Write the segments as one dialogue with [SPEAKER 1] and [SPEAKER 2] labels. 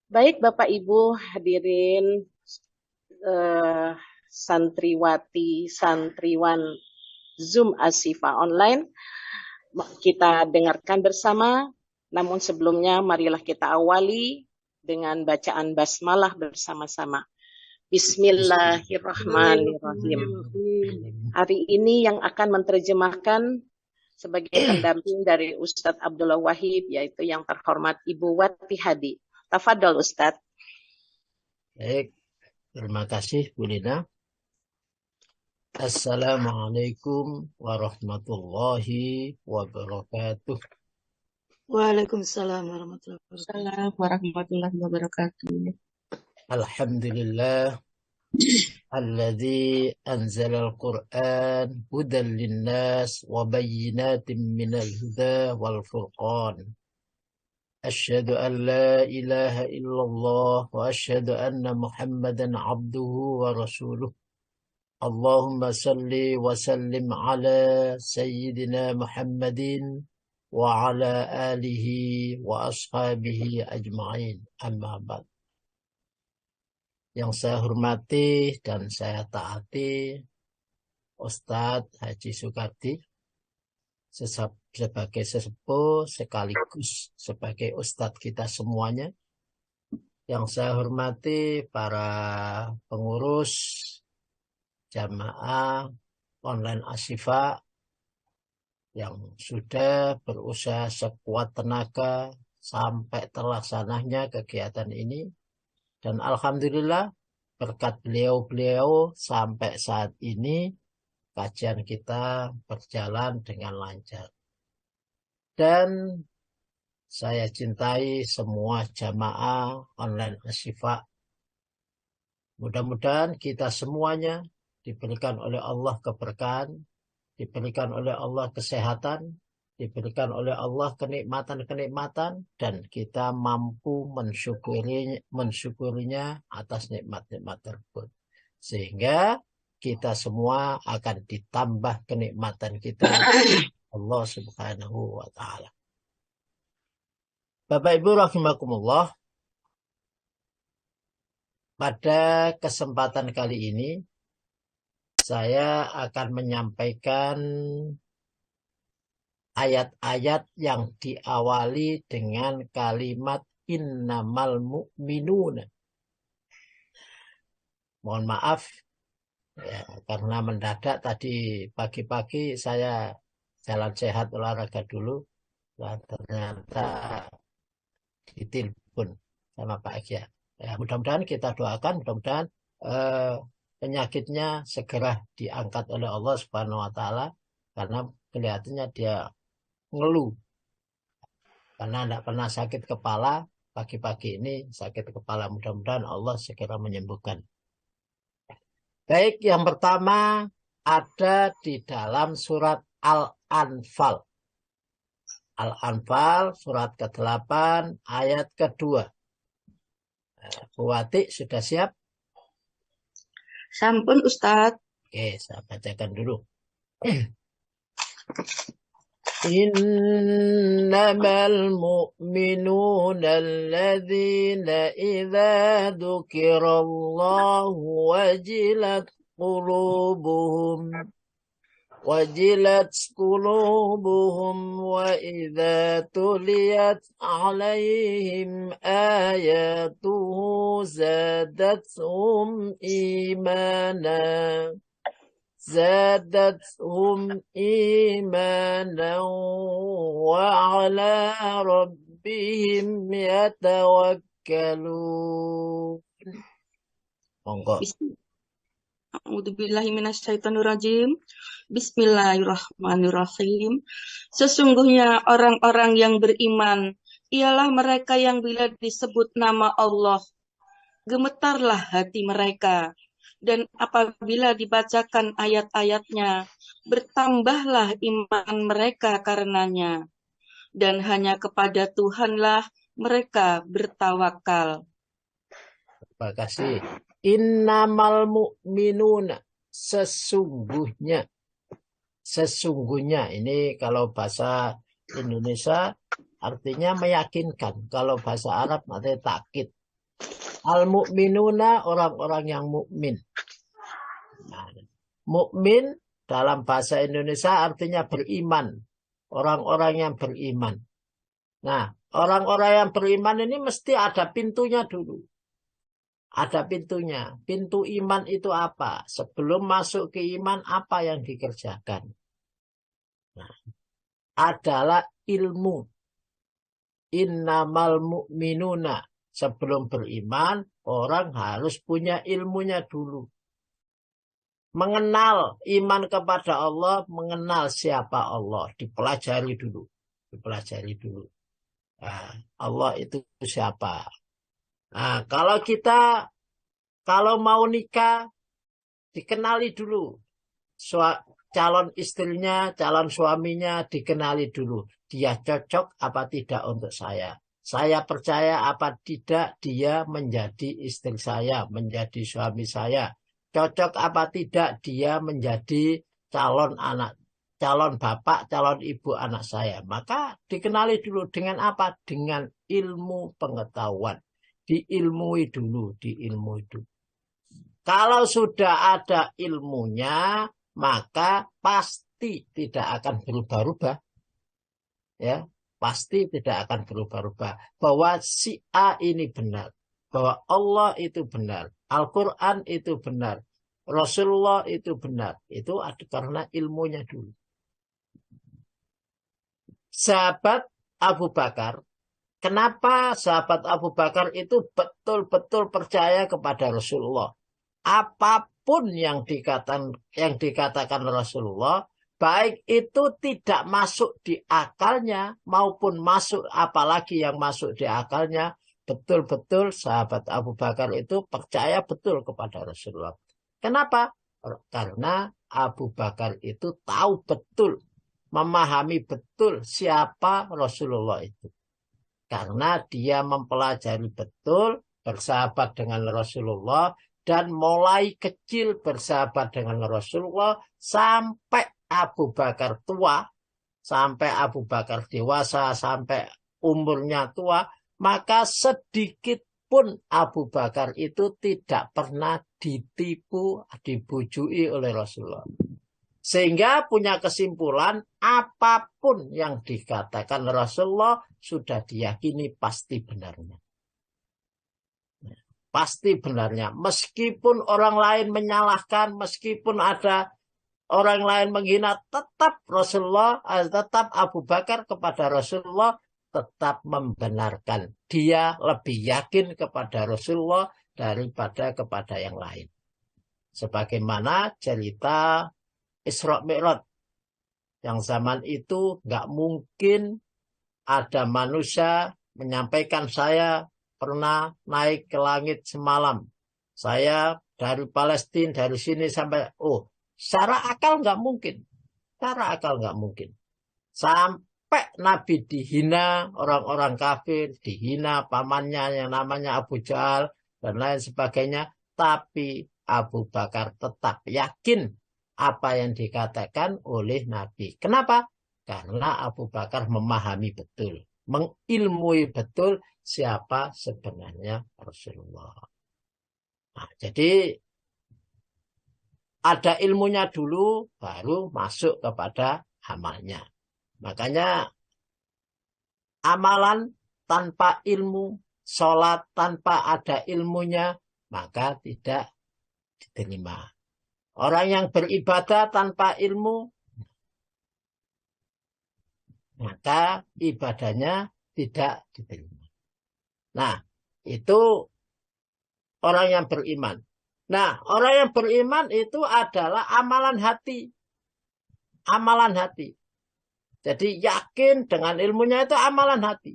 [SPEAKER 1] Baik Bapak Ibu hadirin eh, santriwati, santriwan Zoom Ashifa Online, kita dengarkan bersama. Namun sebelumnya marilah kita awali dengan bacaan basmalah bersama-sama. Bismillahirrahmanirrahim. Hari ini yang akan menerjemahkan sebagai pendamping dari Ustadz Abdullah Wahid, yaitu yang terhormat Ibu Wati Hadi. Tafadhol Ustadz.
[SPEAKER 2] Baik, terima kasih Bu Lina. Assalamualaikum warahmatullahi wabarakatuh.
[SPEAKER 3] Waalaikumsalam warahmatullahi wabarakatuh.
[SPEAKER 2] Alhamdulillah alladzi anzala al-Qur'an hudan linnas wa bayyinatin minal huda wal furqan. Asyhadu an la ilaha illallah wa asyhadu anna Muhammadan abduhu wa rasuluh. Allahumma salli wa sallim ala Sayyidina Muhammadin wa ala alihi wa ashabihi ajma'in. Amma ba'd. Yang saya hormati dan saya taati Ustadz Haji Sukardi sebagai sesepuh sekaligus sebagai Ustadz kita semuanya. Yang saya hormati para pengurus jamaah online Ashifa yang sudah berusaha sekuat tenaga sampai terlaksananya kegiatan ini. Dan alhamdulillah berkat beliau-beliau sampai saat ini kajian kita berjalan dengan lancar. Dan saya cintai semua jamaah online Ashifa. Mudah-mudahan kita semuanya diberikan oleh Allah keberkahan, diberikan oleh Allah kesehatan, diberikan oleh Allah kenikmatan-kenikmatan, dan kita mampu mensyukurinya atas nikmat-nikmat tersebut. Sehingga kita semua akan ditambah kenikmatan kita Allah Subhanahu wa Ta'ala. Bapak Ibu rahimakumullah, pada kesempatan kali ini saya akan menyampaikan ayat-ayat yang diawali dengan kalimat innamal mu'minuna. Mohon maaf ya, karena mendadak tadi pagi-pagi saya jalan sehat olahraga dulu. Nah, ternyata ditelepon sama Pak Eki. Ya, mudah-mudahan kita doakan, mudah-mudahan penyakitnya segera diangkat oleh Allah Subhanahu wa Ta'ala, karena kelihatannya dia ngeluh karena tidak pernah sakit kepala. Pagi-pagi ini sakit kepala, mudah-mudahan Allah segera menyembuhkan. Baik, yang pertama ada di dalam surat Al-Anfal. Al-Anfal surat ke-8 ayat kedua. Bu Wati sudah siap?
[SPEAKER 3] Sampun Ustadz.
[SPEAKER 2] Oke, saya bacakan dulu. Innamal mu'minuna alladhina idza dzukirallahu wajilat qulubuhum wa idza tuliyat alaihim ayatuhu zadatuhum imanan wa ala rabbihim yatawakkalun. Monggo.
[SPEAKER 3] A'udzubillahi minasyaitonirrajim. Bismillahirrahmanirrahim. Sesungguhnya orang-orang yang beriman ialah mereka yang bila disebut nama Allah, gemetarlah hati mereka. Dan apabila dibacakan ayat-ayatnya, bertambahlah iman mereka karenanya. Dan hanya kepada Tuhanlah mereka bertawakal.
[SPEAKER 2] Terima kasih. Innamal mu'minuna, sesungguhnya ini kalau bahasa Indonesia artinya meyakinkan, kalau bahasa Arab artinya takkid. Al-mu'minuna orang-orang yang mukmin. Nah, mukmin dalam bahasa Indonesia artinya beriman. Orang-orang yang beriman. Nah, orang-orang yang beriman ini mesti ada pintunya dulu. Ada pintunya. Pintu iman itu apa? Sebelum masuk ke iman, apa yang dikerjakan? Nah, adalah ilmu. Innamal mu'minuna. Sebelum beriman, orang harus punya ilmunya dulu. Mengenal iman kepada Allah, mengenal siapa Allah. Dipelajari dulu. Dipelajari dulu. Nah, Allah itu siapa? Nah, kalau mau nikah, dikenali dulu. Calon istrinya, calon suaminya dikenali dulu. Dia cocok apa tidak untuk saya. Saya percaya apa tidak dia menjadi istri saya, menjadi suami saya. Cocok apa tidak dia menjadi calon anak, calon bapak, calon ibu anak saya. Maka dikenali dulu dengan apa? Dengan ilmu pengetahuan. Diilmui dulu, diilmui dulu. Kalau sudah ada ilmunya, maka pasti tidak akan berubah-ubah. Ya, pasti tidak akan berubah-ubah. Bahwa si A ini benar. Bahwa Allah itu benar. Al-Quran itu benar. Rasulullah itu benar. Itu karena ilmunya dulu. Sahabat Abu Bakar. Kenapa sahabat Abu Bakar itu betul-betul percaya kepada Rasulullah? Apapun yang dikatakan Rasulullah, baik itu tidak masuk di akalnya maupun masuk, apalagi yang masuk di akalnya, betul-betul sahabat Abu Bakar itu percaya betul kepada Rasulullah. Kenapa? Karena Abu Bakar itu tahu betul, memahami betul siapa Rasulullah itu. Karena dia mempelajari betul, bersahabat dengan Rasulullah, dan mulai kecil bersahabat dengan Rasulullah sampai Abu Bakar tua, sampai Abu Bakar dewasa, sampai umurnya tua, maka sedikit pun Abu Bakar itu tidak pernah ditipu, dibujui oleh Rasulullah. Sehingga punya kesimpulan apapun yang dikatakan Rasulullah sudah diyakini pasti benarnya. Pasti benarnya. Meskipun orang lain menyalahkan, meskipun ada orang lain menghina, tetap Rasulullah, tetap Abu Bakar kepada Rasulullah tetap membenarkan. Dia lebih yakin kepada Rasulullah daripada kepada yang lain. Sebagaimana cerita Isra Mi'raj. Yang zaman itu nggak mungkin ada manusia menyampaikan saya pernah naik ke langit semalam. Saya dari Palestina, dari sini sampai, secara akal nggak mungkin. Secara akal nggak mungkin. Sampai Nabi dihina, orang-orang kafir, dihina pamannya yang namanya Abu Jahal, dan lain sebagainya. Tapi Abu Bakar tetap yakin apa yang dikatakan oleh Nabi. Kenapa? Karena Abu Bakar memahami betul, mengilmui betul siapa sebenarnya Rasulullah. Nah, jadi ada ilmunya dulu, baru masuk kepada amalnya. Makanya amalan tanpa ilmu, sholat tanpa ada ilmunya, maka tidak diterima. Orang yang beribadah tanpa ilmu, maka ibadahnya tidak diterima. Nah, itu orang yang beriman. Nah, orang yang beriman itu adalah amalan hati. Amalan hati. Jadi yakin dengan ilmunya itu amalan hati.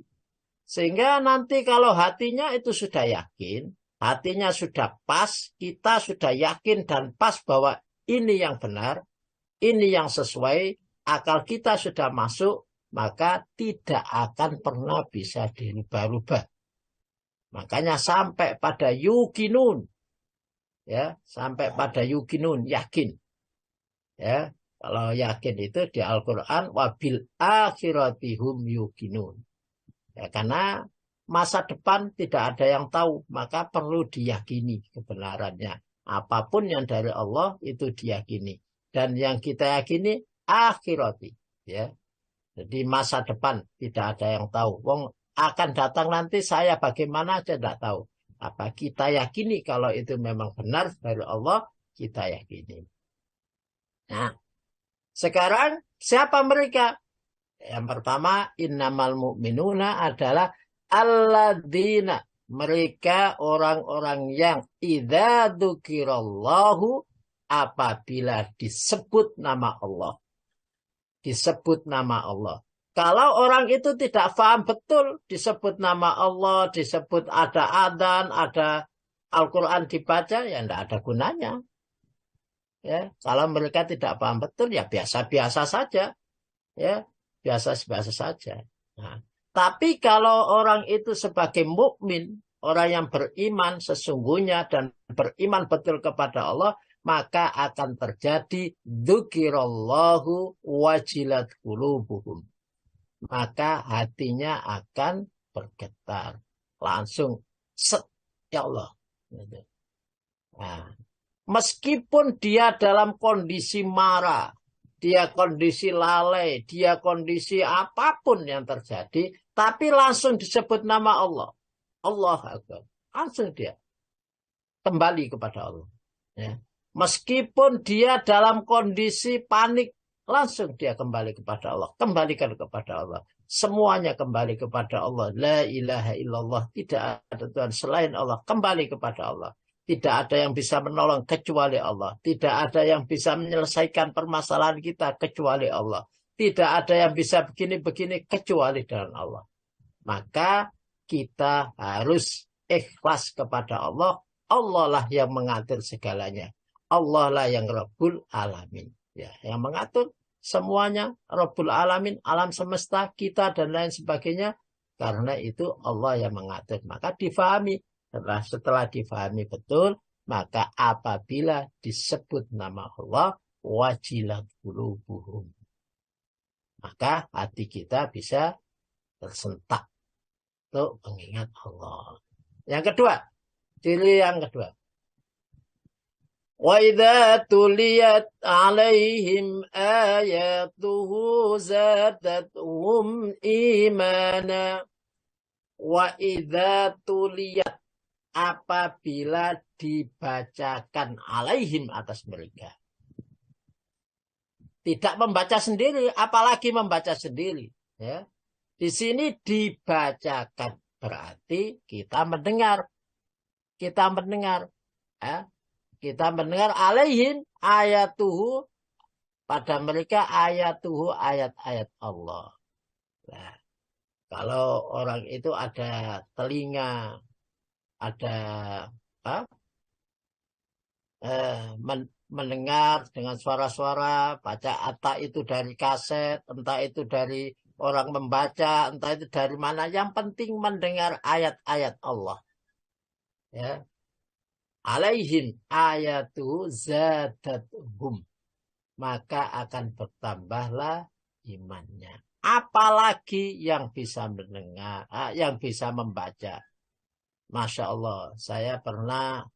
[SPEAKER 2] Sehingga nanti kalau hatinya itu sudah yakin, hatinya sudah pas, kita sudah yakin dan pas bahwa ini yang benar, ini yang sesuai, akal kita sudah masuk, maka tidak akan pernah bisa dirubah-rubah. Makanya sampai pada yukinun, ya, sampai pada yukinun, yakin. Ya, kalau yakin itu di Al-Quran, wabil akhiratihum yukinun. Ya, karena masa depan tidak ada yang tahu, maka perlu diyakini kebenarannya. Apapun yang dari Allah itu diyakini. Dan yang kita yakini akhirati. Ya. Jadi masa depan tidak ada yang tahu. Wong akan datang nanti saya bagaimana aja tidak tahu. Apa kita yakini kalau itu memang benar dari Allah, kita yakini. Nah, sekarang siapa mereka? Yang pertama, innamal mu'minuna adalah alladzina. Mereka orang-orang yang idza dzukirallahu, apabila disebut nama Allah. Disebut nama Allah. Kalau orang itu tidak paham betul disebut nama Allah, disebut ada adzan, ada Al-Quran dibaca, ya tidak ada gunanya. Ya, kalau mereka tidak paham betul, ya biasa-biasa saja. Ya, biasa-biasa saja. Nah, tapi kalau orang itu sebagai mukmin, orang yang beriman sesungguhnya dan beriman betul kepada Allah, maka akan terjadi dzukirallahu wajilat qulubuhum. Maka hatinya akan bergetar. Langsung set, ya Allah. Nah, meskipun dia dalam kondisi marah, dia kondisi lalai, dia kondisi apapun yang terjadi, tapi langsung disebut nama Allah. Allah Akbar. Langsung dia kembali kepada Allah. Ya. Meskipun dia dalam kondisi panik, langsung dia kembali kepada Allah. Kembalikan kepada Allah. Semuanya kembali kepada Allah. La ilaha illallah. Tidak ada Tuhan selain Allah. Kembali kepada Allah. Tidak ada yang bisa menolong kecuali Allah. Tidak ada yang bisa menyelesaikan permasalahan kita kecuali Allah. Tidak ada yang bisa begini-begini kecuali dengan Allah. Maka kita harus ikhlas kepada Allah. Allah lah yang mengatur segalanya. Allah lah yang Rabbul Alamin. Ya, yang mengatur semuanya. Rabbul Alamin, alam semesta, kita dan lain sebagainya. Karena itu Allah yang mengatur. Maka difahami. Setelah difahami betul, maka apabila disebut nama Allah, wajilat qulubuhum, maka hati kita bisa tersentak untuk mengingat Allah. Yang kedua, ciri yang kedua. Wa idza tuliyat 'alaihim ayatuhu zadatuhum imana. Wa idza tuliyat, apabila dibacakan alaihim atas mereka. Tidak membaca sendiri, apalagi membaca sendiri. Ya. Di sini dibacakan, berarti kita mendengar. Kita mendengar. Ya. Kita mendengar alaihim ayatuhu, pada mereka ayatuhu, ayat-ayat Allah. Nah, kalau orang itu ada telinga, ada mendengar dengan suara-suara, baca entah itu dari kaset, entah itu dari orang membaca, entah itu dari mana. Yang penting mendengar ayat-ayat Allah. Ya. Alaihim ayatu zadatuhum, maka akan bertambahlah imannya. Apalagi yang bisa mendengar, yang bisa membaca. Masya Allah, saya pernah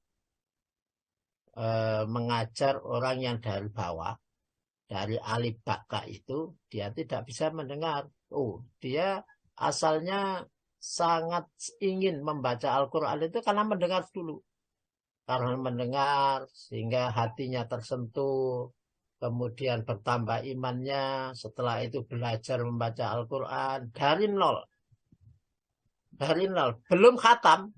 [SPEAKER 2] mengajar orang yang dari bawah, dari alif baka itu, dia tidak bisa mendengar. Oh, dia asalnya sangat ingin membaca Al-Quran itu karena mendengar dulu. Karena mendengar sehingga hatinya tersentuh, kemudian bertambah imannya, setelah itu belajar membaca Al-Quran dari nol. Dari nol, belum khatam,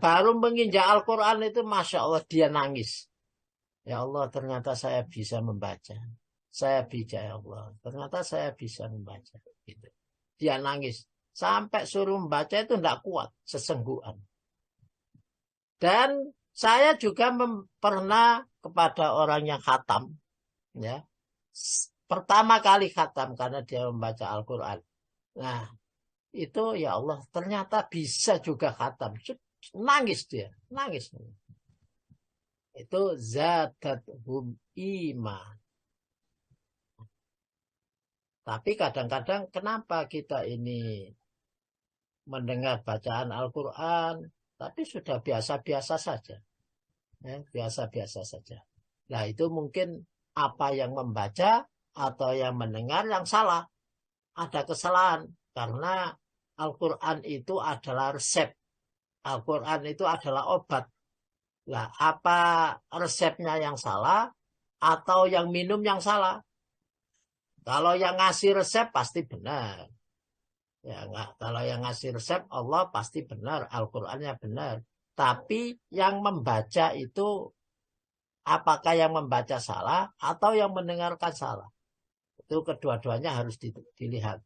[SPEAKER 2] baru menginjak Al-Quran itu Masya Allah dia nangis. Ya Allah, ternyata saya bisa membaca. Saya bisa, ya Allah, ternyata saya bisa membaca. Gitu. Dia nangis. Sampai suruh membaca itu tidak kuat, sesengguhan. Dan saya juga pernah kepada orang yang khatam, ya, pertama kali khatam karena dia membaca Al-Quran. Nah, itu ya Allah ternyata bisa juga khatam. Nangis dia, nangis. Itu zadathum iman. Tapi kadang-kadang kenapa kita ini mendengar bacaan Al-Quran, tapi sudah biasa-biasa saja. Ya, biasa-biasa saja. Nah, itu mungkin apa yang membaca atau yang mendengar yang salah. Ada kesalahan. Karena Al-Quran itu adalah resep. Al-Quran itu adalah obat. Nah, apa resepnya yang salah atau yang minum yang salah? Kalau yang ngasih resep pasti benar. Ya enggak, kalau yang ngasih resep Allah pasti benar, Al-Qur'annya benar. Tapi yang membaca itu apakah yang membaca salah atau yang mendengarkan salah? Itu kedua-duanya harus dilihat.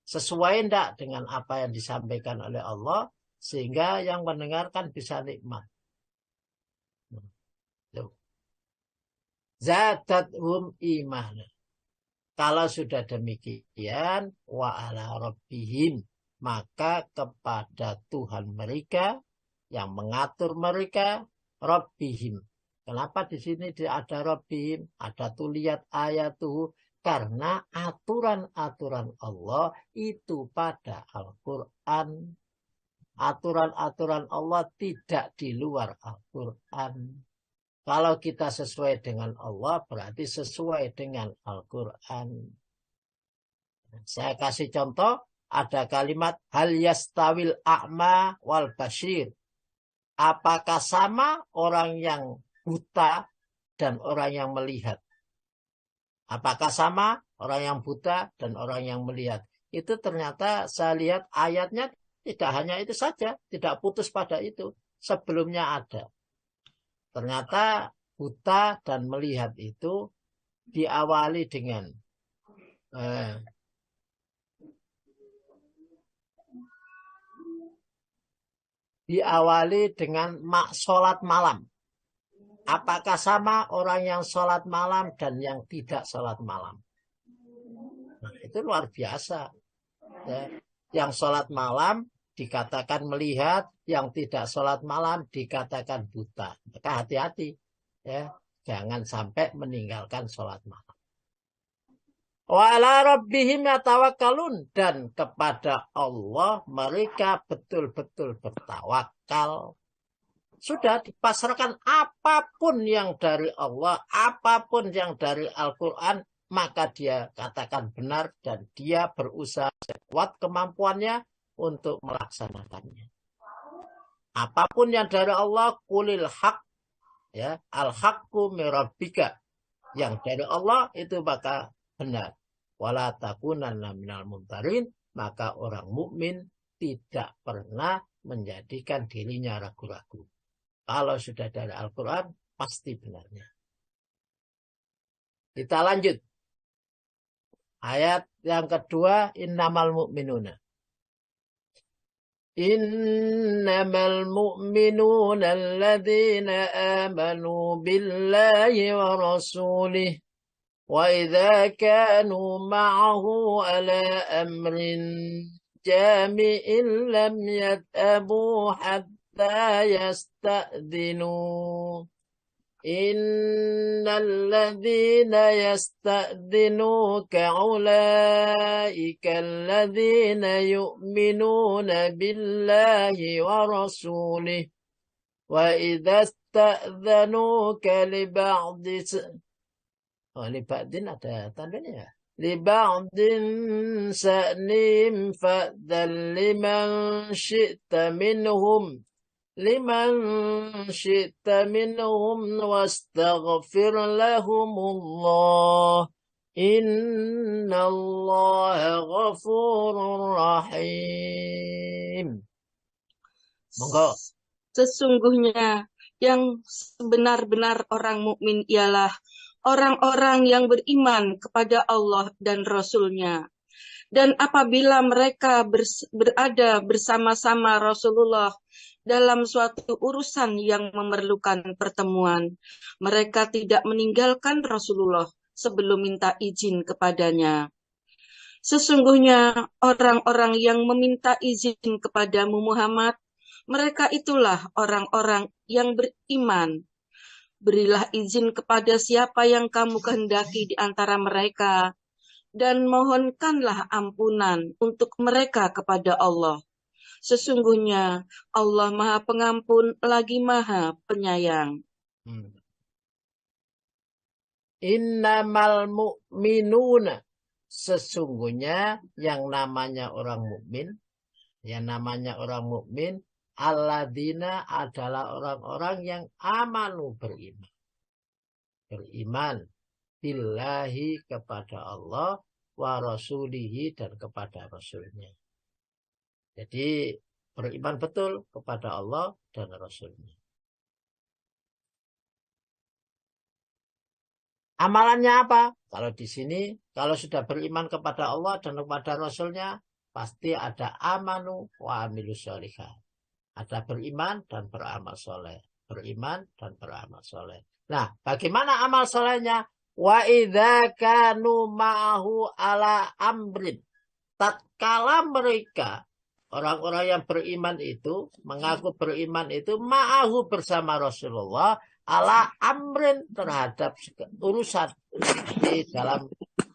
[SPEAKER 2] Sesuai enggak dengan apa yang disampaikan oleh Allah sehingga yang mendengarkan bisa nikmat. Zadathum iman. Kalau sudah demikian, wa ala rabbihim, maka kepada Tuhan mereka yang mengatur mereka, rabbihim. Kenapa di sini ada rabbihim? Ada tuh lihat ayat tuh. Karena aturan-aturan Allah itu pada Al-Quran. Aturan-aturan Allah tidak di luar Al-Quran. Kalau kita sesuai dengan Allah, berarti sesuai dengan Al-Quran. Saya kasih contoh, ada kalimat, hal yastawil a'ma wal basyir. Apakah sama orang yang buta dan orang yang melihat? Apakah sama orang yang buta dan orang yang melihat? Itu ternyata saya lihat ayatnya tidak hanya itu saja, tidak putus pada itu. Sebelumnya ada. Ternyata buta dan melihat itu diawali dengan sholat malam. Apakah sama orang yang sholat malam dan yang tidak sholat malam? Nah, itu luar biasa. Ya. Yang sholat malam dikatakan melihat, yang tidak sholat malam dikatakan buta. Maka hati-hati, ya, jangan sampai meninggalkan sholat malam. Wa ala rabbihim yatawakkalun, dan kepada Allah mereka betul-betul bertawakal. Sudah dipasrahkan apapun yang dari Allah, apapun yang dari Al-Quran, maka dia katakan benar dan dia berusaha sekuat kemampuannya untuk melaksanakannya. Apapun yang dari Allah, kulil haq, ya, al-haqqu mirabbika. Yang dari Allah itu maka benar. Wala takunanna minal mumtarin, maka orang mukmin tidak pernah menjadikan dirinya ragu-ragu. Kalau sudah dari Al-Quran, pasti benarnya. Kita lanjut. Ayat yang kedua, innamal mu'minuna. Innamal mu'minuna alladhina amanu billahi wa rasulih. Wa idha kanu ma'ahu ala amrin jami'in lam yat'abu hatta yasta'dinu. Innalladzina yasta'dinuka ulaika alladzina yu'minuna billahi wa rasulih. Wa idza sta'dhanuka li ba'din ada tandanya ya. Li ba'din sa'nim fa'dhan liman syi'ta minhum wastaghfir lahumullah innallaha ghafurur rahim. Monggo.
[SPEAKER 3] Sesungguhnya yang sebenar-benar orang mukmin ialah orang-orang yang beriman kepada Allah dan Rasul-Nya. Dan apabila mereka berada bersama-sama Rasulullah dalam suatu urusan yang memerlukan pertemuan, mereka tidak meninggalkan Rasulullah sebelum minta izin kepadanya. Sesungguhnya orang-orang yang meminta izin kepadamu Muhammad, mereka itulah orang-orang yang beriman. Berilah izin kepada siapa yang kamu kehendaki di antara mereka, dan mohonkanlah ampunan untuk mereka kepada Allah. Sesungguhnya Allah Maha Pengampun lagi Maha Penyayang.
[SPEAKER 2] Innamal mu'minuna, sesungguhnya yang namanya orang mukmin, alladzina adalah orang-orang yang amanu beriman billahi kepada Allah wa rasulihi dan kepada rasulnya. Jadi beriman betul kepada Allah dan rasulnya. Amalannya apa? Kalau di sini, kalau sudah beriman kepada Allah dan kepada rasulnya, pasti ada amanu wa amilus sholihah. Ada beriman dan beramal soleh. Beriman dan beramal soleh. Nah, bagaimana amal solehnya? Wa idza kanu ma'ahu ala amrin. Tatkala mereka, orang-orang yang beriman itu, mengaku beriman itu, ma'ahu bersama Rasulullah, ala amrin terhadap urusan. Di dalam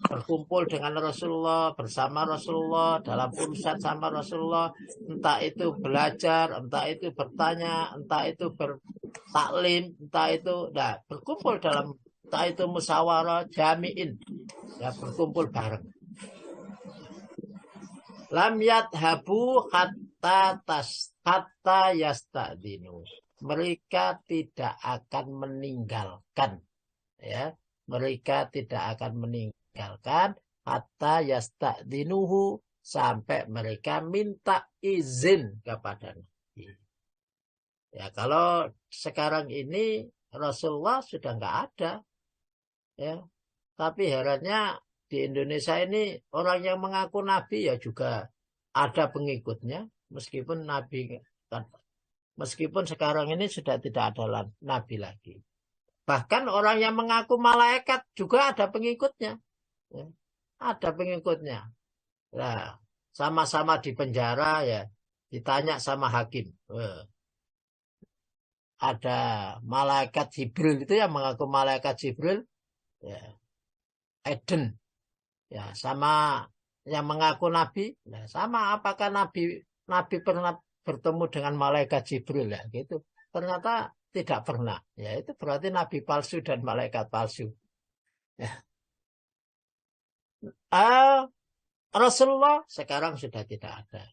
[SPEAKER 2] berkumpul dengan Rasulullah, bersama Rasulullah, dalam urusan sama Rasulullah, entah itu belajar, entah itu bertanya, entah itu bertaklim, entah itu berkumpul dalam, entah itu musyawarah, jami'in, ya berkumpul bareng. Lam yadhabu hatta yasta'dinu. Mereka tidak akan meninggalkan, ya, mereka tidak akan meninggalkan hatta yasta'dinuhu, sampai mereka minta izin kepada Nabi. Ya, kalau sekarang ini Rasulullah sudah nggak ada, ya, tapi herannya di Indonesia ini orang yang mengaku Nabi ya juga ada pengikutnya, meskipun sekarang ini sudah tidak ada Nabi lagi. Bahkan orang yang mengaku malaikat juga ada pengikutnya. Ya, ada pengikutnya. Nah, sama-sama di penjara ya, ditanya sama hakim. Ada malaikat Jibril itu yang mengaku malaikat Jibril. Ya, Eden. Ya, sama yang mengaku Nabi. Nah, sama apakah Nabi pernah bertemu dengan malaikat Jibril ya gitu. Ternyata tidak pernah. Ya, itu berarti Nabi palsu dan malaikat palsu. Ya. Rasulullah sekarang sudah tidak ada.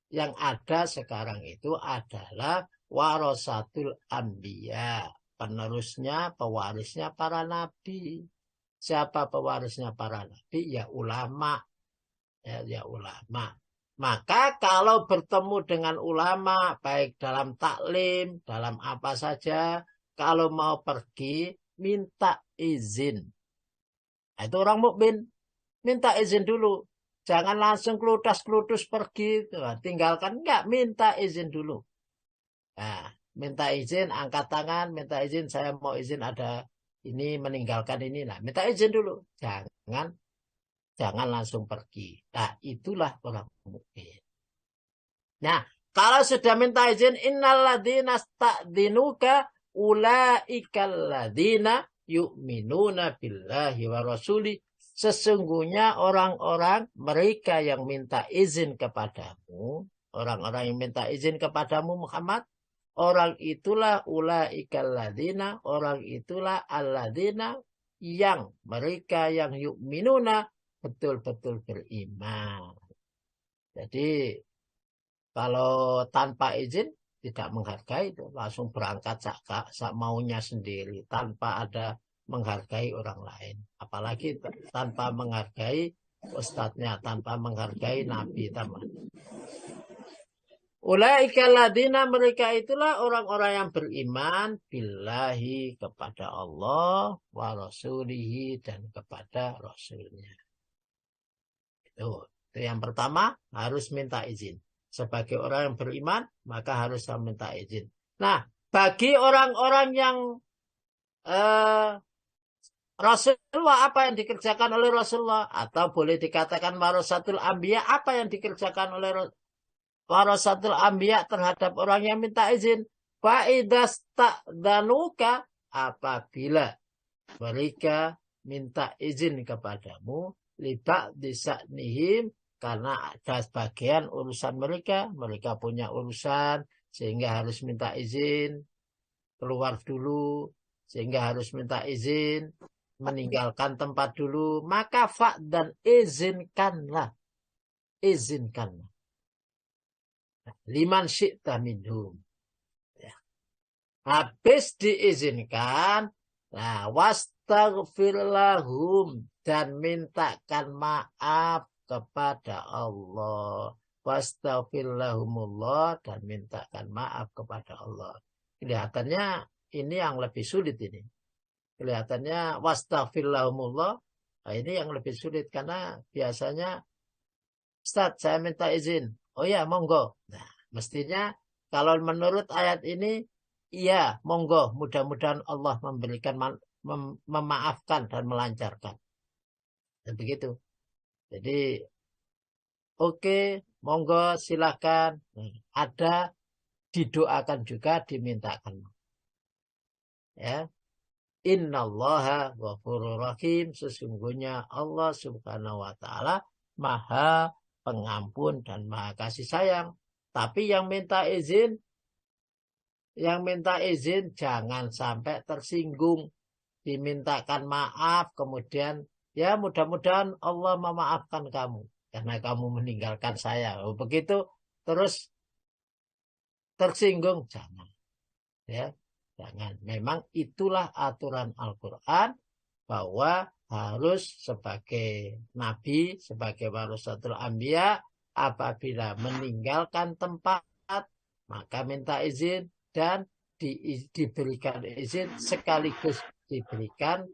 [SPEAKER 2] Yang ada sekarang itu adalah warasatul anbiya, penerusnya, pewarisnya para nabi. Siapa pewarisnya para nabi? Ya ulama. Ya ulama. Maka kalau bertemu dengan ulama, baik dalam taklim, dalam apa saja, kalau mau pergi, minta izin. Nah, itu orang mukmin. Minta izin dulu. Jangan langsung kelutas-kelutus pergi. Tinggalkan. Enggak, minta izin dulu. Nah, minta izin, angkat tangan, minta izin, saya mau izin ada ini, meninggalkan ini. Nah, minta izin dulu. Jangan langsung pergi. Nah, itulah orang mukmin. Nah, kalau sudah minta izin, innalladzina sta'dinuka ulaikal ladzina yu'minuna billahi wa rasuli. Sesungguhnya orang-orang mereka yang minta izin kepadamu, orang-orang yang minta izin kepadamu Muhammad, orang itulah ulaikal ladzina, orang itulah alladzina yang mereka yang yu'minuna betul-betul beriman. Jadi kalau tanpa izin tidak menghargai, langsung berangkat sak maunya sendiri tanpa ada menghargai orang lain. Apalagi tanpa menghargai ustadznya, tanpa menghargai nabi taman. Ulaika ladina, mereka itulah orang-orang yang beriman billahi, kepada Allah, wa rasulihi, dan kepada rasulnya. Itu yang pertama, harus minta izin. Sebagai orang yang beriman, maka harus minta izin. Nah, bagi orang-orang yang Rasulullah, apa yang dikerjakan oleh Rasulullah? Atau boleh dikatakan warasatul anbiya, apa yang dikerjakan oleh warasatul anbiya terhadap orang yang minta izin? Fa'idasta'danuka, apabila mereka minta izin kepadamu, libak disa'nihim, karena ada sebagian urusan mereka punya urusan, sehingga harus minta izin, keluar dulu, sehingga harus minta izin, meninggalkan tempat dulu, maka dan izinkanlah. Liman syi'ta minhum. Ya. Habis diizinkan, nah wastaghfir lahum, dan mintakan maaf kepada Allah. Wastaghfir lahumullah, dan mintakan maaf kepada Allah. Kelihatannya ini yang lebih sulit ini. Kelihatannya wastaghfir lahumullah, nah ini yang lebih sulit karena biasanya Ustaz, saya minta izin. Oh ya, monggo. Nah, mestinya kalau menurut ayat ini, iya, monggo. Mudah-mudahan Allah memberikan memaafkan dan melancarkan. Dan begitu. Jadi, oke, monggo, silakan. Nah, ada didoakan juga, dimintakan. Ya. Innallaha ghafurur rahim. Sesungguhnya Allah subhanahu wa ta'ala maha pengampun dan maha kasih sayang. Tapi yang minta izin jangan sampai tersinggung. Dimintakan maaf, kemudian ya mudah-mudahan Allah memaafkan kamu karena kamu meninggalkan saya. Begitu terus tersinggung, jangan. Ya, jangan. Memang itulah aturan Al-Quran bahwa harus sebagai nabi, sebagai warasatul anbiya, apabila meninggalkan tempat, maka minta izin dan diberikan izin, sekaligus diberikan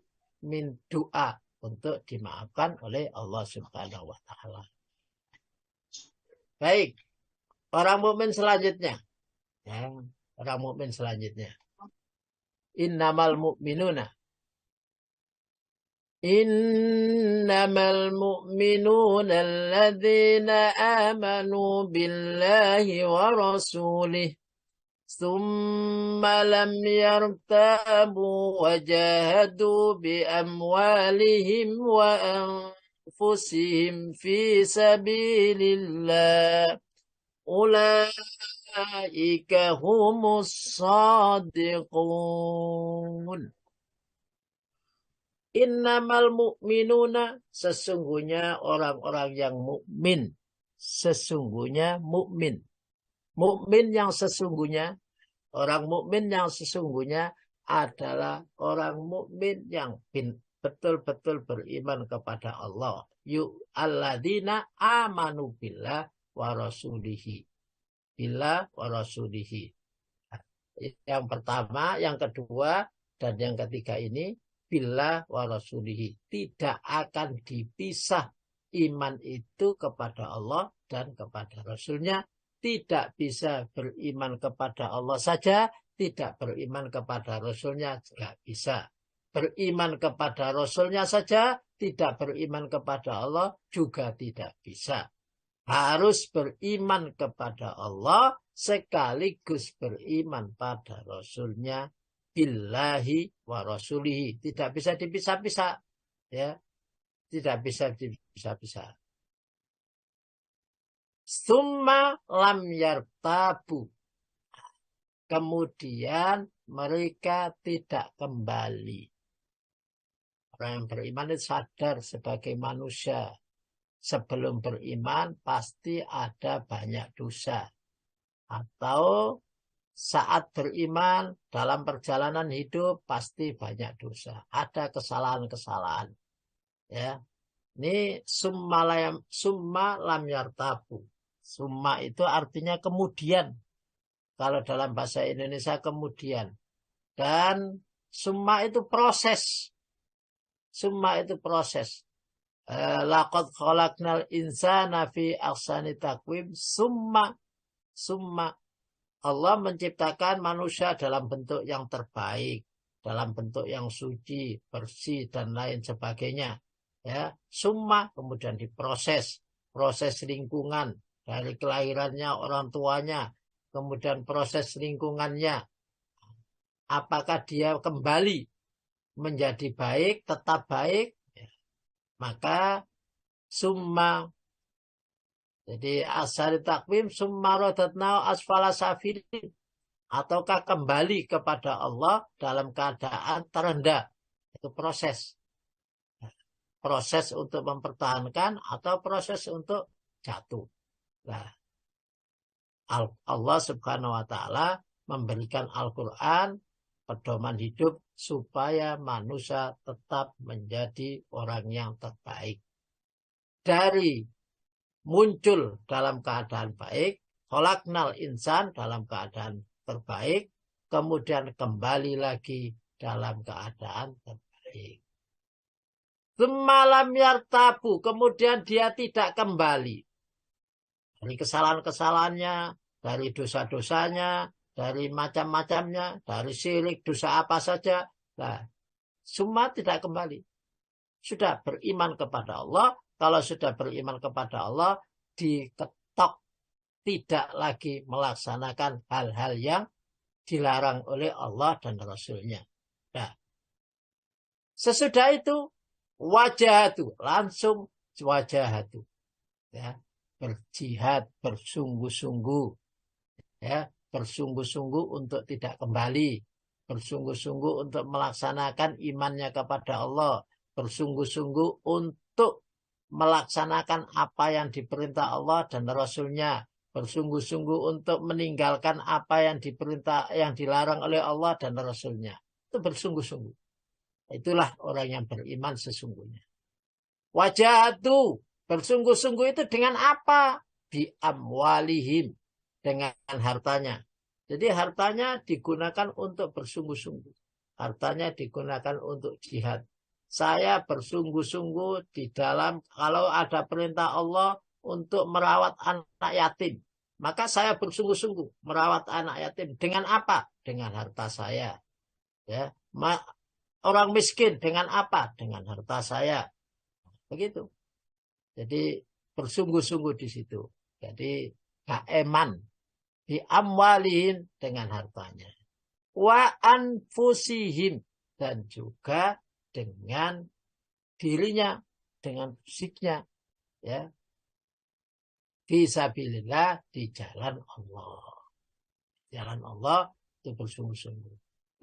[SPEAKER 2] doa untuk dimaafkan oleh Allah Subhanahu wa taala. Baik, orang mukmin selanjutnya. Ya, orang mukmin selanjutnya. Innamal mu'minuna alladzina amanu billahi wa rasulih thumma lam yartabu wa jahadu bi amwalihim wa anfusihim fi sabilillah ulaika humus shadiqun. Innamal mu'minuna, sesungguhnya orang-orang yang mukmin, sesungguhnya mukmin. Mukmin yang sesungguhnya, orang mukmin yang sesungguhnya adalah orang mukmin yang betul-betul beriman kepada Allah. Alladzina amanu billah wa rasulihi. Billah wa rasulihi. Yang pertama, yang kedua, dan yang ketiga ini billah wa rasulihi. Tidak akan dipisah iman itu kepada Allah dan kepada Rasulnya. Tidak bisa beriman kepada Allah saja, tidak beriman kepada Rasulnya tidak bisa. Beriman kepada Rasulnya saja, tidak beriman kepada Allah juga tidak bisa. Harus beriman kepada Allah sekaligus beriman pada Rasulnya. Billahi wa rasulihi. Tidak bisa dipisah-pisah. Ya. Tidak bisa dipisah-pisah. Summa lam yartabu. Kemudian mereka tidak kembali. Orang yang beriman itu sadar sebagai manusia. Sebelum beriman pasti ada banyak dosa. Atau saat beriman dalam perjalanan hidup pasti banyak dosa. Ada kesalahan-kesalahan. Ya. Ini summa lam yartabu. Summa itu artinya kemudian. Kalau dalam bahasa Indonesia kemudian. Dan summa itu proses. Summa itu proses. Laqad khalaqnal insana fi ahsani taqwim. Summa Allah menciptakan manusia dalam bentuk yang terbaik, dalam bentuk yang suci, bersih, dan lain sebagainya. Ya, summa kemudian diproses, proses lingkungan dari kelahirannya orang tuanya, kemudian proses lingkungannya. Apakah dia kembali menjadi baik, tetap baik? Ya. Maka summa Jadi asal takwim summa radatnahu asfala safilin. Ataukah kembali kepada Allah dalam keadaan terendah. Itu proses. Proses untuk mempertahankan atau proses untuk jatuh. Nah, Allah Subhanahu wa Ta'ala memberikan Al-Quran pedoman hidup supaya manusia tetap menjadi orang yang terbaik. Dari muncul dalam keadaan baik, khalaqnal insan dalam keadaan terbaik, kemudian kembali lagi dalam keadaan terbaik. Semalam yartabu, kemudian dia tidak kembali dari kesalahan-kesalahannya, dari dosa-dosanya, dari macam-macamnya, dari syirik, dosa apa saja. Nah, semua tidak kembali. Sudah beriman kepada Allah. Kalau sudah beriman kepada Allah, diketok tidak lagi melaksanakan hal-hal yang dilarang oleh Allah dan Rasul-Nya. Nah, sesudah itu, wajah itu langsung wajah itu. Ya, berjihad, bersungguh-sungguh. Ya, bersungguh-sungguh untuk tidak kembali, bersungguh-sungguh untuk melaksanakan imannya kepada Allah, bersungguh-sungguh untuk melaksanakan apa yang diperintah Allah dan Rasul-Nya, bersungguh-sungguh untuk meninggalkan apa yang diperintah, yang dilarang oleh Allah dan Rasul-Nya. Itu bersungguh-sungguh. Itulah orang yang beriman sesungguhnya. Wajah itu bersungguh-sungguh itu dengan apa? Bi amwalihim, dengan hartanya. Jadi hartanya digunakan untuk bersungguh-sungguh. Hartanya digunakan untuk jihad. Saya bersungguh-sungguh di dalam, kalau ada perintah Allah untuk merawat anak yatim, maka saya bersungguh-sungguh merawat anak yatim. Dengan apa? Dengan harta saya. Ya, orang miskin dengan apa? Dengan harta saya. Begitu. Jadi bersungguh-sungguh di situ. Jadi eman di amwalihin dengan hartanya. Wa anfusihim, dan juga dengan dirinya, dengan fisiknya, ya, fisabilillah, di jalan Allah. Jalan Allah itu bersungguh-sungguh.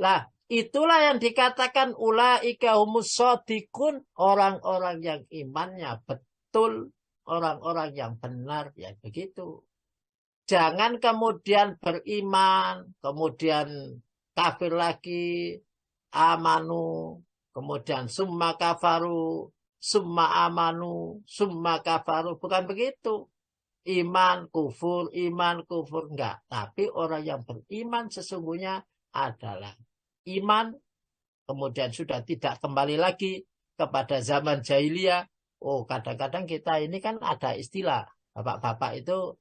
[SPEAKER 2] Lah, itulah yang dikatakan ulaika humus shadiqun, orang-orang yang imannya betul, orang-orang yang benar, ya begitu. Jangan kemudian beriman, kemudian kafir lagi, amanu, kemudian summa kafaru, summa amanu, summa kafaru. Bukan begitu. Iman, kufur, enggak. Tapi orang yang beriman sesungguhnya adalah iman, kemudian sudah tidak kembali lagi kepada zaman jahiliyah. Oh, kadang-kadang kita ini kan ada istilah. Bapak-bapak itu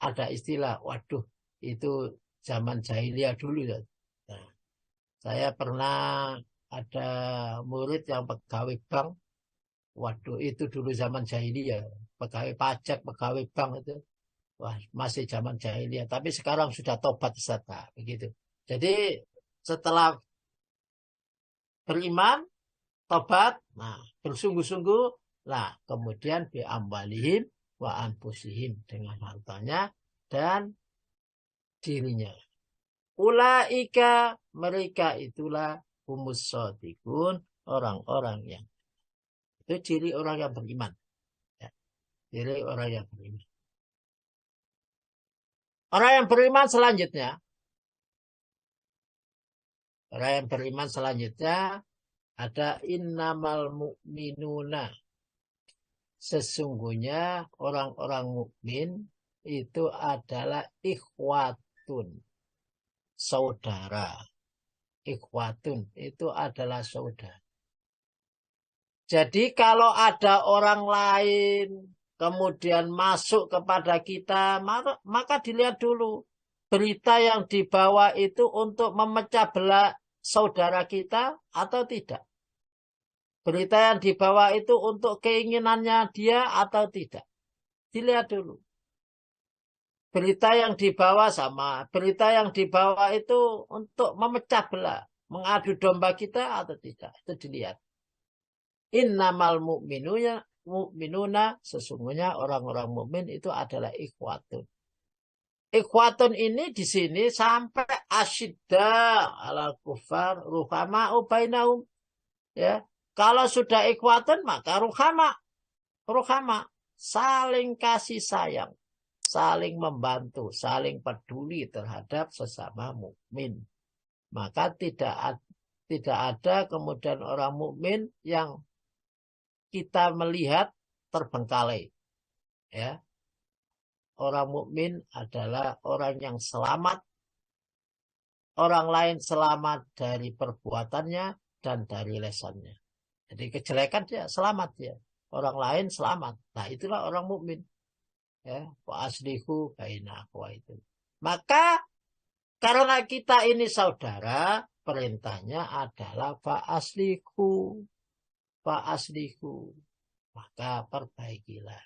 [SPEAKER 2] ada istilah, waduh, itu zaman jahiliyah dulu ya. Nah, saya pernah ada murid yang pegawai bank. Waduh, itu dulu zaman jahiliyah. Pegawai pajak, pegawai bank itu. Wah, masih zaman jahiliyah. Tapi sekarang sudah tobat, Ustaz. Nah, begitu. Jadi setelah beriman, tobat, nah bersungguh-sungguh, nah kemudian biambalihim wa anfusihim, dengan hartanya dan dirinya. Ulaika, mereka itulah humus shadiqun, orang-orang yang, itu ciri orang yang beriman. Ya, ciri orang yang beriman. Orang yang beriman selanjutnya, orang yang beriman selanjutnya ada innamal mu'minuna. Sesungguhnya orang-orang mukmin itu adalah ikhwatun, saudara. Ikhwatun itu adalah saudara. Jadi kalau ada orang lain kemudian masuk kepada kita, maka dilihat dulu berita yang dibawa itu untuk memecah belah saudara kita atau tidak. Berita yang dibawa itu untuk keinginannya dia atau tidak. Dilihat dulu. Berita yang dibawa sama. Berita yang dibawa itu untuk memecah belah, mengadu domba kita atau tidak. Itu dilihat. Innamal mu'minuna mu'minuna, sesungguhnya orang-orang mukmin itu adalah ikhwatun. Ikhwatun ini di sini sampai asyidda ala kufar ruhama'u bainahum. Ya, kalau sudah ikhwatun maka ruhama saling kasih sayang, saling membantu, saling peduli terhadap sesama mukmin. Maka tidak ada kemudian orang mukmin yang kita melihat terbengkalai. Ya. Orang mukmin adalah orang yang selamat. Orang lain selamat dari perbuatannya dan dari lesannya. Jadi kejelekan dia selamat ya. Orang lain selamat. Nah, itulah orang mukmin. Ya, wa aslihu baina akhwaikum. Maka karena kita ini saudara, perintahnya adalah fa aslihu. Maka perbaikilah.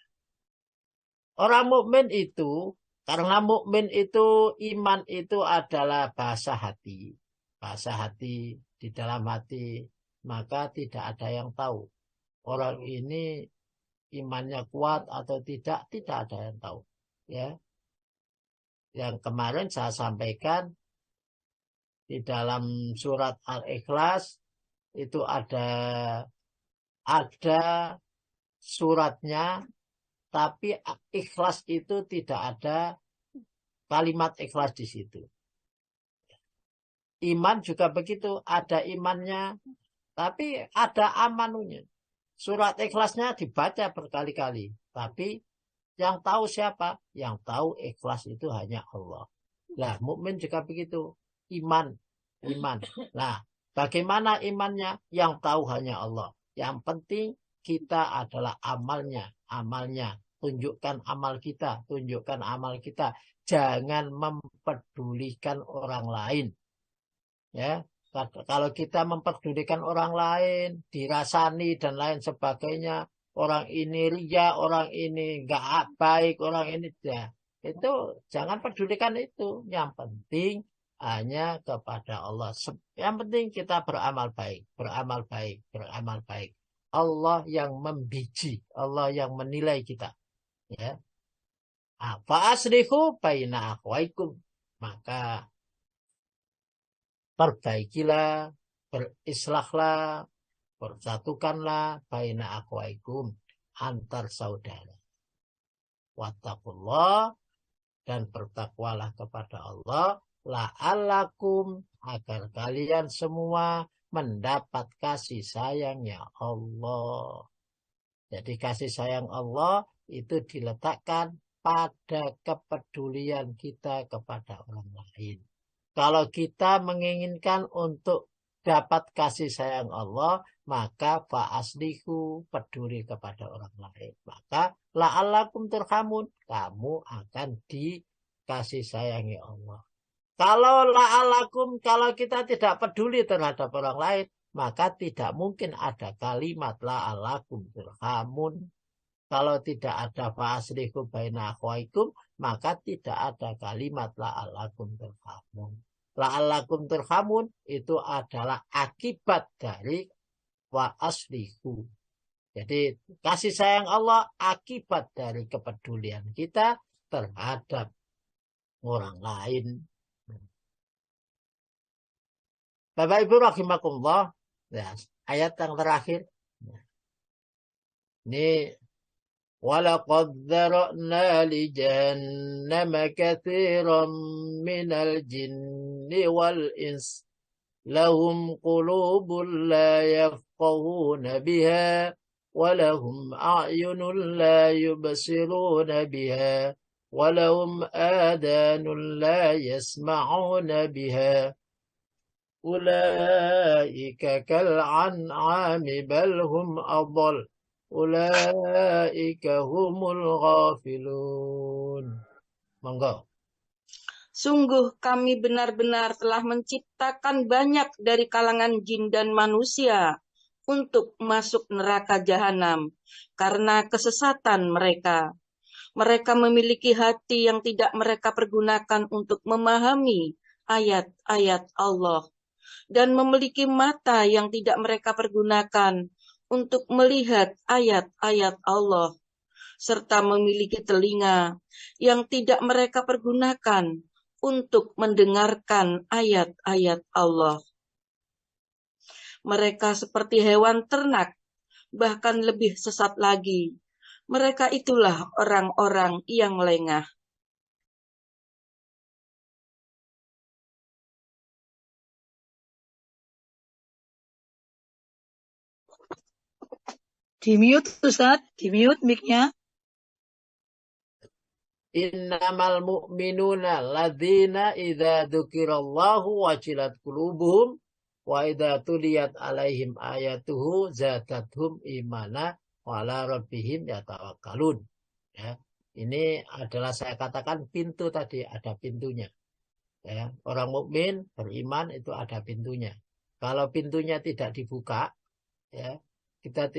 [SPEAKER 2] Orang mukmin itu, karena mukmin itu, iman itu adalah bahasa hati. Bahasa hati, di dalam hati. Maka tidak ada yang tahu. Orang ini imannya kuat atau tidak ada yang tahu. Ya. Yang kemarin saya sampaikan, di dalam surat Al-Ikhlas, itu ada suratnya, tapi ikhlas itu tidak ada kalimat ikhlas di situ. Iman juga begitu, ada imannya, tapi ada amanunya. Surat ikhlasnya dibaca berkali-kali, tapi yang tahu siapa? Yang tahu ikhlas itu hanya Allah. Nah, mukmin juga begitu, iman. Nah, bagaimana imannya? Yang tahu hanya Allah. Yang penting kita adalah amalnya. Tunjukkan amal kita. Jangan mempedulikan orang lain. Ya, kalau kita mempedulikan orang lain, dirasani dan lain sebagainya, orang ini ria, orang ini enggak baik, orang ini ya, itu jangan pedulikan itu. Yang penting hanya kepada Allah. Yang penting kita beramal baik. Allah yang membiji, Allah yang menilai kita. Ya. Fa aslihu baina akhwaikum. Maka perbaikilah, berislahlah, persatukanlah baina akhwaikum, antar saudara. Wattaqullah, dan bertakwalah kepada Allah, la'allakum, agar kalian semua mendapat kasih sayangnya Allah. Jadi kasih sayang Allah itu diletakkan pada kepedulian kita kepada orang lain. Kalau kita menginginkan untuk dapat kasih sayang Allah, maka fa'aslihu, peduli kepada orang lain. Maka la'allakum turhamun, kamu akan dikasih sayangi Allah. Kalau la'alakum, kalau kita tidak peduli terhadap orang lain, maka tidak mungkin ada kalimat la'alakum turhamun. Kalau tidak ada fa'aslihu baina akhwaikum, maka tidak ada kalimat la'alakum turhamun. La'alakum turhamun itu adalah akibat dari wa'aslihu. Jadi kasih sayang Allah akibat dari kepedulian kita terhadap orang lain. Bapak Ibu rahimakumullah, ya, ayat yang terakhir. Ini walaqad dzara'na li jahannama katsiran minal jinni wal ins lahum qulubun la yafqahuna biha wa lahum a'yunun la yubsiruna biha wa lahum adanun la yasma'una biha. Ulaika kal'an'ami bal hum adall. Ulaika humul ghafilun. Monggo.
[SPEAKER 3] Sungguh kami benar-benar telah menciptakan banyak dari kalangan jin dan manusia untuk masuk neraka jahanam karena kesesatan mereka. Mereka memiliki hati yang tidak mereka pergunakan untuk memahami ayat-ayat Allah, dan memiliki mata yang tidak mereka pergunakan untuk melihat ayat-ayat Allah, serta memiliki telinga yang tidak mereka pergunakan untuk mendengarkan ayat-ayat Allah. Mereka seperti hewan ternak, bahkan lebih sesat lagi. Mereka itulah orang-orang yang lengah.
[SPEAKER 4] Di mute Ustaz, di mute mic-nya.
[SPEAKER 2] Innamal mu'minuna ladzina idza dzukirallahu wajilat qulubuhum wa idza tuliyat alaihim ayatuhu zadathum imana wa ala rabbihim yatawakkalun. Ya, ini adalah saya katakan pintu tadi, ada pintunya. Ya, orang mukmin beriman itu ada pintunya. Kalau pintunya tidak dibuka, ya, kita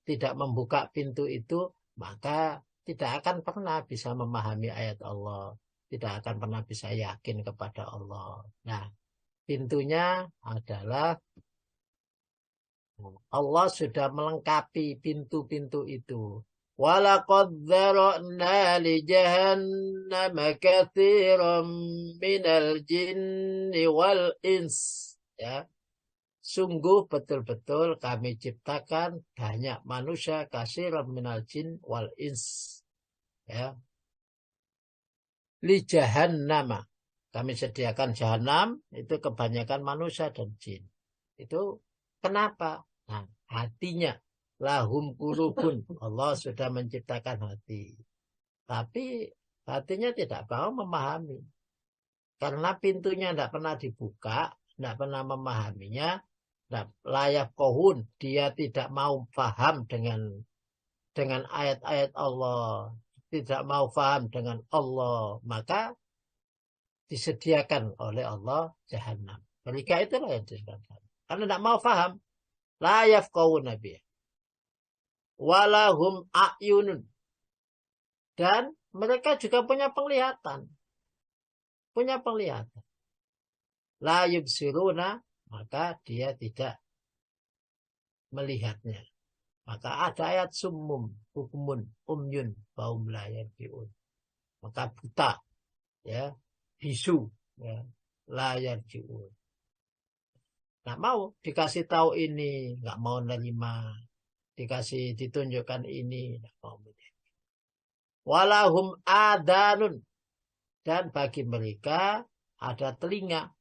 [SPEAKER 2] tidak membuka pintu itu, maka tidak akan pernah bisa memahami ayat Allah, tidak akan pernah bisa yakin kepada Allah. Nah, pintunya adalah Allah sudah melengkapi pintu-pintu itu. Walaqad dzara'na li jahannama katsiran minal jinni wal ins. Ya. Sungguh betul-betul kami ciptakan banyak manusia katsiran minal jin wal ins. Ya. Li jahannama. Kami sediakan jahanam itu kebanyakan manusia dan jin. Itu kenapa? Nah, hatinya lahum qulubun. Allah sudah menciptakan hati. Tapi hatinya tidak mau memahami. Karena pintunya tidak pernah dibuka, tidak pernah memahaminya, layak kohun, dia tidak mau paham dengan ayat-ayat Allah, tidak mau paham dengan Allah, maka disediakan oleh Allah jahanam. Mereka itulah yang disediakan. Karena tidak mau paham, layak kohun nabi. Walahum a'yunun. Dan mereka juga punya penglihatan. Punya penglihatan. La yubsiruna, maka dia tidak melihatnya. Maka ada ayat summum, hukmun, umyun, baum la yarji'un. Maka buta, ya, bisu, ya, la yarji'un. Nggak mau dikasih tahu ini, nggak mau nerima. Dikasih ditunjukkan ini, nggak mau menerima. Walahum adanun. Dan bagi mereka ada telinga.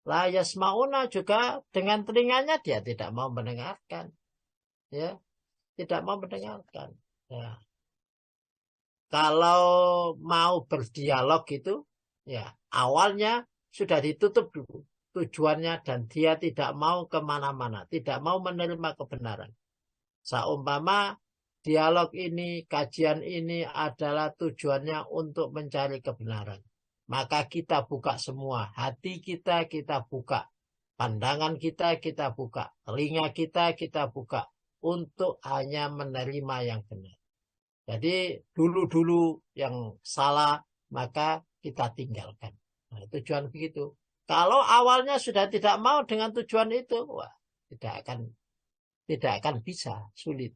[SPEAKER 2] La yasma'una, juga dengan telinganya dia tidak mau mendengarkan. Ya, tidak mau mendengarkan. Ya. Kalau mau berdialog itu, ya awalnya sudah ditutup dulu tujuannya dan dia tidak mau kemana-mana, tidak mau menerima kebenaran. Seumpama dialog ini, kajian ini adalah tujuannya untuk mencari kebenaran. Maka kita buka semua, hati kita buka, pandangan kita buka, telinga kita buka untuk hanya menerima yang benar. Jadi dulu-dulu yang salah maka kita tinggalkan. Nah, tujuan begitu. Kalau awalnya sudah tidak mau dengan tujuan itu, wah, tidak akan bisa, sulit.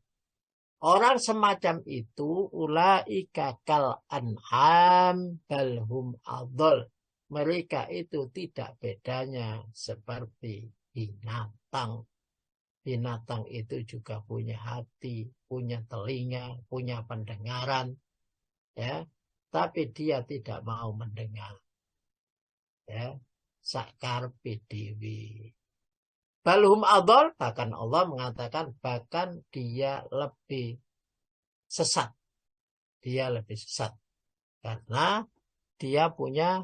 [SPEAKER 2] Orang semacam itu ulaika kal an'am balhum adol. Mereka itu tidak bedanya seperti binatang. Binatang itu juga punya hati, punya telinga, punya pendengaran, ya. Tapi dia tidak mau mendengar, ya. Sakarpe dewi. Balhum adol, bahkan Allah mengatakan bahkan dia lebih sesat. Dia lebih sesat. Karena dia punya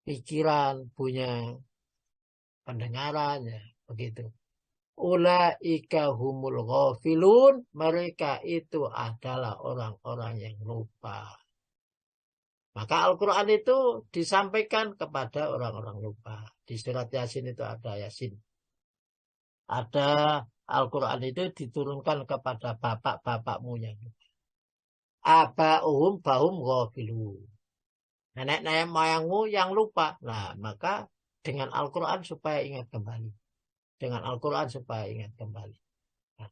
[SPEAKER 2] pikiran, punya pendengaran, ya, begitu. Ulaika humul ghafilun, mereka itu adalah orang-orang yang lupa. Maka Al-Quran itu disampaikan kepada orang-orang lupa. Di surat Yasin itu ada Yasin. Ada Al-Quran itu diturunkan kepada bapak-bapakmu yang lupa. Aba'uhum bahum ghafilun. Nenek-nenek moyangmu yang lupa. Nah, maka dengan Al-Quran supaya ingat kembali. Dengan Al-Quran supaya ingat kembali.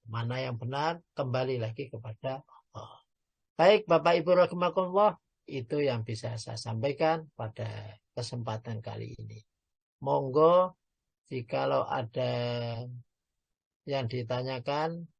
[SPEAKER 2] Mana yang benar, kembali lagi kepada Allah. Baik, Bapak Ibu rahimakumullah, itu yang bisa saya sampaikan pada kesempatan kali ini. Monggo, jikalau ada yang ditanyakan,